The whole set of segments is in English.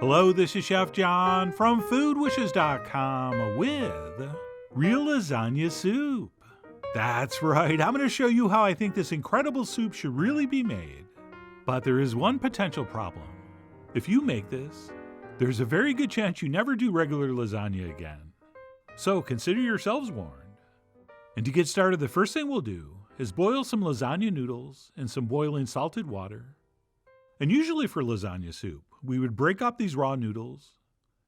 Hello, this is Chef John from foodwishes.com with real lasagna soup. That's right, I'm going to show you how I think this incredible soup should really be made. But there is one potential problem. If you make this, there's a very good chance you never do regular lasagna again. So consider yourselves warned. And to get started, the first thing we'll do is boil some lasagna noodles in some boiling salted water. And usually for lasagna soup, we would break up these raw noodles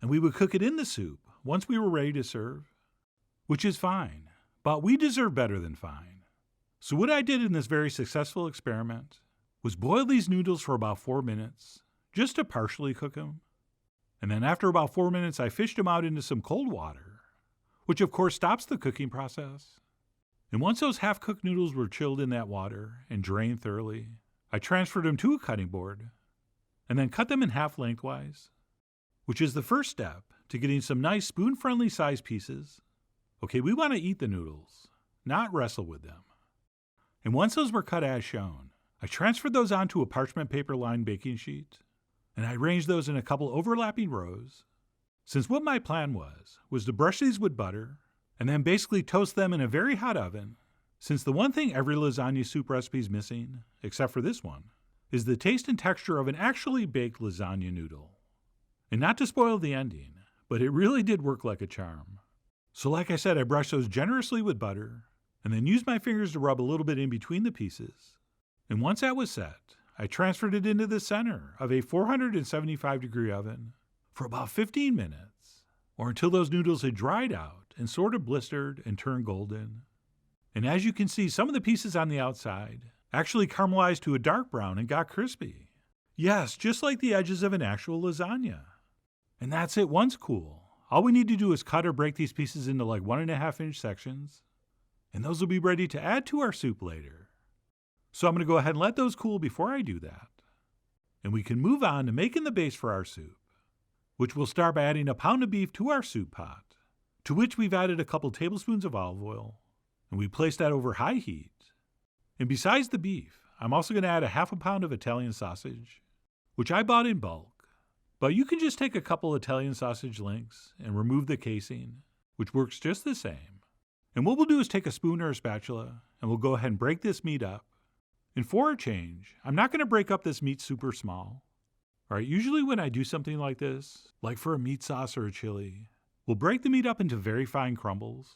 and we would cook it in the soup once we were ready to serve, which is fine, but we deserve better than fine. So what I did in this very successful experiment was boil these noodles for about 4 minutes, just to partially cook them. And then after about 4 minutes, I fished them out into some cold water, which of course stops the cooking process. And once those half-cooked noodles were chilled in that water and drained thoroughly, I transferred them to a cutting board and then cut them in half lengthwise, which is the first step to getting some nice spoon-friendly size pieces. Okay, we want to eat the noodles, not wrestle with them. And once those were cut as shown, I transferred those onto a parchment paper-lined baking sheet, and I arranged those in a couple overlapping rows, since what my plan was to brush these with butter and then basically toast them in a very hot oven, since the one thing every lasagna soup recipe is missing, except for this one, is the taste and texture of an actually baked lasagna noodle. And not to spoil the ending, but it really did work like a charm. So like I said, I brushed those generously with butter, and then used my fingers to rub a little bit in between the pieces. And once that was set, I transferred it into the center of a 475-degree oven for about 15 minutes, or until those noodles had dried out and sort of blistered and turned golden. And as you can see, some of the pieces on the outside actually caramelized to a dark brown and got crispy. Yes, just like the edges of an actual lasagna. And that's it once cool. All we need to do is cut or break these pieces into like 1.5-inch sections, and those will be ready to add to our soup later. So I'm going to go ahead and let those cool before I do that. And we can move on to making the base for our soup, which we'll start by adding a pound of beef to our soup pot, to which we've added a couple tablespoons of olive oil, and we place that over high heat. And besides the beef, I'm also going to add a half a pound of Italian sausage, which I bought in bulk. But you can just take a couple Italian sausage links and remove the casing, which works just the same. And what we'll do is take a spoon or a spatula, and we'll go ahead and break this meat up. And for a change, I'm not going to break up this meat super small. All right, usually when I do something like this, like for a meat sauce or a chili, we'll break the meat up into very fine crumbles.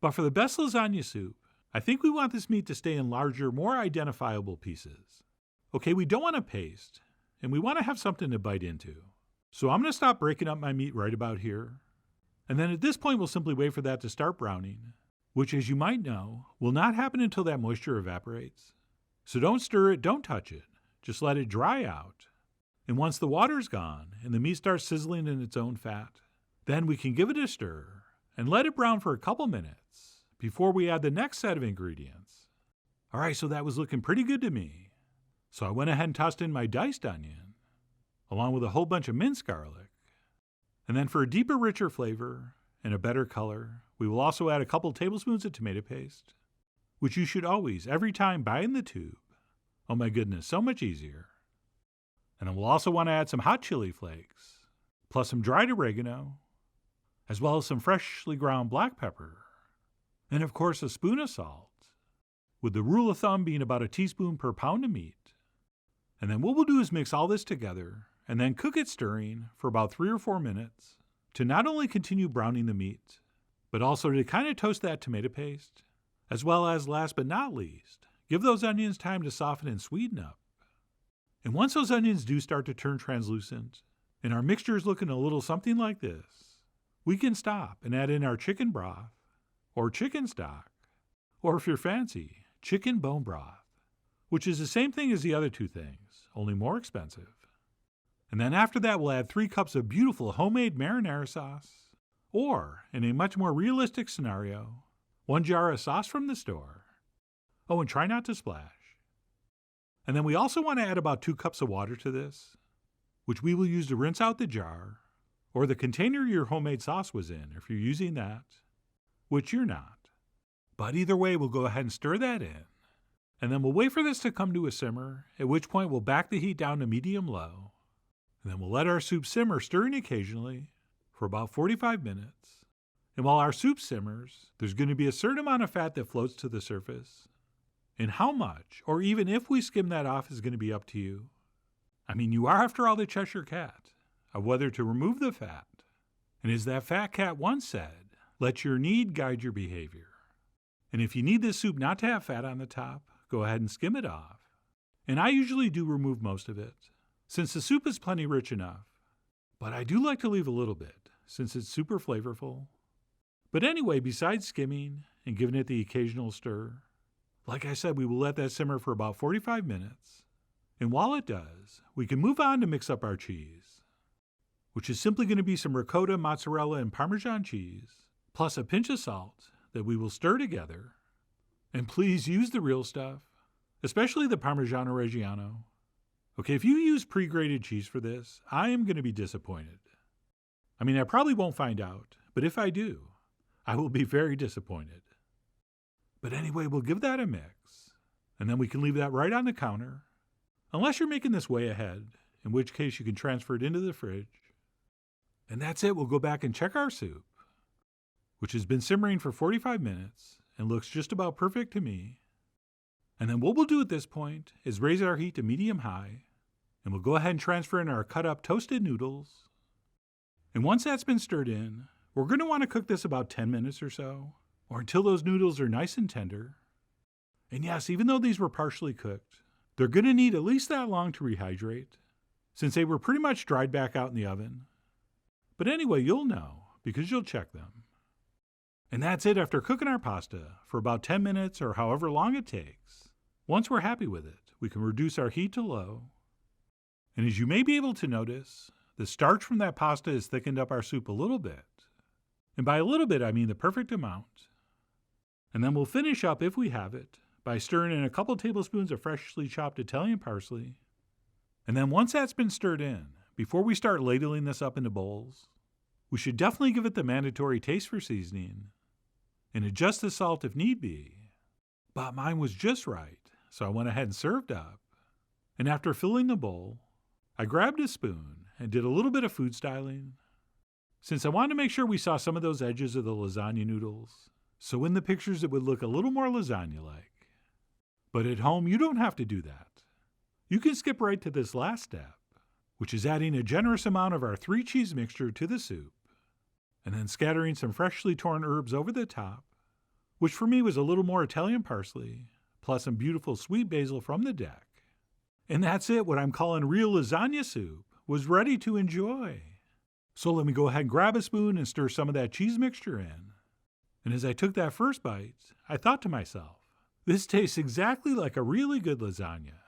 But for the best lasagna soup, I think we want this meat to stay in larger, more identifiable pieces. Okay, we don't want a paste, and we want to have something to bite into. So I'm going to stop breaking up my meat right about here. And then at this point, we'll simply wait for that to start browning, which, as you might know, will not happen until that moisture evaporates. So don't stir it, don't touch it. Just let it dry out. And once the water's gone and the meat starts sizzling in its own fat, then we can give it a stir and let it brown for a couple minutes before we add the next set of ingredients. All right, so that was looking pretty good to me. So I went ahead and tossed in my diced onion, along with a whole bunch of minced garlic. And then for a deeper, richer flavor and a better color, we will also add a couple tablespoons of tomato paste, which you should always, every time, buy in the tube. Oh my goodness, so much easier. And then we'll also want to add some hot chili flakes, plus some dried oregano, as well as some freshly ground black pepper, and of course a spoon of salt, with the rule of thumb being about a teaspoon per pound of meat. And then what we'll do is mix all this together and then cook it stirring for about 3 or 4 minutes to not only continue browning the meat, but also to kind of toast that tomato paste, as well as, last but not least, give those onions time to soften and sweeten up. And once those onions do start to turn translucent and our mixture is looking a little something like this, we can stop and add in our chicken broth or chicken stock, or if you're fancy, chicken bone broth, which is the same thing as the other two things, only more expensive. And then after that, we'll add 3 cups of beautiful homemade marinara sauce, or, in a much more realistic scenario, 1 jar of sauce from the store. Oh, and try not to splash. And then we also want to add about 2 cups of water to this, which we will use to rinse out the jar, or the container your homemade sauce was in, if you're using that, which you're not. But either way, we'll go ahead and stir that in. And then we'll wait for this to come to a simmer, at which point we'll back the heat down to medium-low. And then we'll let our soup simmer, stirring occasionally, for about 45 minutes. And while our soup simmers, there's going to be a certain amount of fat that floats to the surface. And how much, or even if we skim that off, is going to be up to you. I mean, you are, after all, the Cheshire Cat, of whether to remove the fat. And as that fat cat once said, let your need guide your behavior. And if you need this soup not to have fat on the top, go ahead and skim it off. And I usually do remove most of it, since the soup is plenty rich enough. But I do like to leave a little bit, since it's super flavorful. But anyway, besides skimming and giving it the occasional stir, like I said, we will let that simmer for about 45 minutes. And while it does, we can move on to mix up our cheese, which is simply going to be some ricotta, mozzarella, and Parmesan cheese, plus a pinch of salt that we will stir together. And please use the real stuff, especially the Parmigiano Reggiano. Okay, if you use pre-grated cheese for this, I am going to be disappointed. I mean, I probably won't find out, but if I do, I will be very disappointed. But anyway, we'll give that a mix, and then we can leave that right on the counter, unless you're making this way ahead, in which case you can transfer it into the fridge. And that's it. We'll go back and check our soup, which has been simmering for 45 minutes and looks just about perfect to me. And then what we'll do at this point is raise our heat to medium-high, and we'll go ahead and transfer in our cut-up toasted noodles. And once that's been stirred in, we're going to want to cook this about 10 minutes or so, or until those noodles are nice and tender. And yes, even though these were partially cooked, they're going to need at least that long to rehydrate, since they were pretty much dried back out in the oven. But anyway, you'll know, because you'll check them. And that's it after cooking our pasta for about 10 minutes or however long it takes. Once we're happy with it, we can reduce our heat to low. And as you may be able to notice, the starch from that pasta has thickened up our soup a little bit. And by a little bit, I mean the perfect amount. And then we'll finish up, if we have it, by stirring in a couple tablespoons of freshly chopped Italian parsley. And then once that's been stirred in, before we start ladling this up into bowls, we should definitely give it the mandatory taste for seasoning and adjust the salt if need be. But mine was just right, so I went ahead and served up. And after filling the bowl, I grabbed a spoon and did a little bit of food styling, since I wanted to make sure we saw some of those edges of the lasagna noodles, so in the pictures it would look a little more lasagna-like. But at home, you don't have to do that. You can skip right to this last step, which is adding a generous amount of our 3-cheese mixture to the soup, and then scattering some freshly torn herbs over the top, which for me was a little more Italian parsley, plus some beautiful sweet basil from the deck. And that's it. What I'm calling real lasagna soup was ready to enjoy. So let me go ahead and grab a spoon and stir some of that cheese mixture in. And as I took that first bite, I thought to myself, this tastes exactly like a really good lasagna,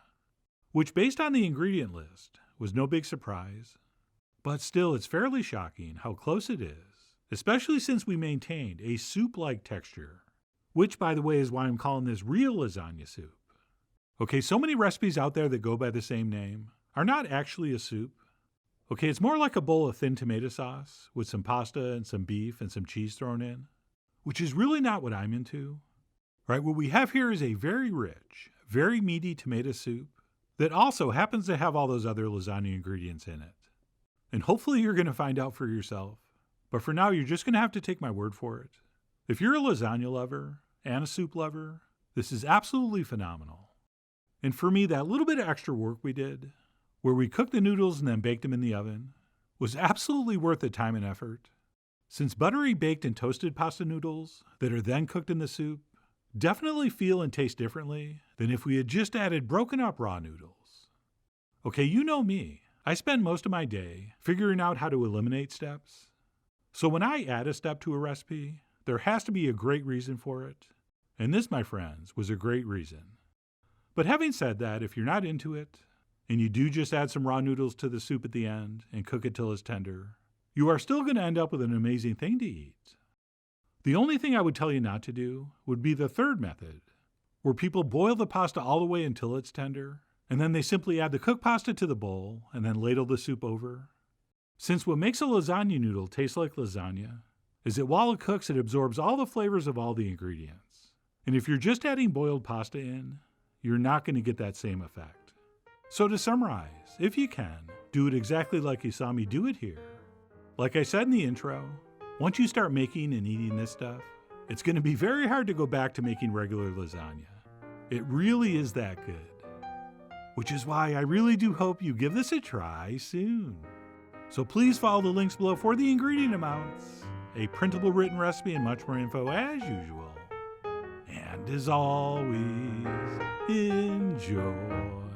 which based on the ingredient list was no big surprise. But still, it's fairly shocking how close it is, especially since we maintained a soup-like texture, which, by the way, is why I'm calling this real lasagna soup. Okay, so many recipes out there that go by the same name are not actually a soup. Okay, it's more like a bowl of thin tomato sauce with some pasta and some beef and some cheese thrown in, which is really not what I'm into. Right, what we have here is a very rich, very meaty tomato soup that also happens to have all those other lasagna ingredients in it. And hopefully you're going to find out for yourself. But for now, you're just going to have to take my word for it. If you're a lasagna lover and a soup lover, this is absolutely phenomenal. And for me, that little bit of extra work we did, where we cooked the noodles and then baked them in the oven, was absolutely worth the time and effort. Since buttery baked and toasted pasta noodles that are then cooked in the soup definitely feel and taste differently than if we had just added broken up raw noodles. Okay, you know me. I spend most of my day figuring out how to eliminate steps. So when I add a step to a recipe, there has to be a great reason for it. And this, my friends, was a great reason. But having said that, if you're not into it, and you do just add some raw noodles to the soup at the end and cook it till it's tender, you are still going to end up with an amazing thing to eat. The only thing I would tell you not to do would be the third method, where people boil the pasta all the way until it's tender, and then they simply add the cooked pasta to the bowl and then ladle the soup over. Since what makes a lasagna noodle taste like lasagna is that while it cooks, it absorbs all the flavors of all the ingredients. And if you're just adding boiled pasta in, you're not going to get that same effect. So to summarize, if you can, Do it exactly like you saw me do it here. Like I said in the intro, once you start making and eating this stuff, it's going to be very hard to go back to making regular lasagna. It really is that good. Which is why I really do hope you give this a try soon. So please follow the links below for the ingredient amounts, a printable written recipe, and much more info as usual. And as always, enjoy.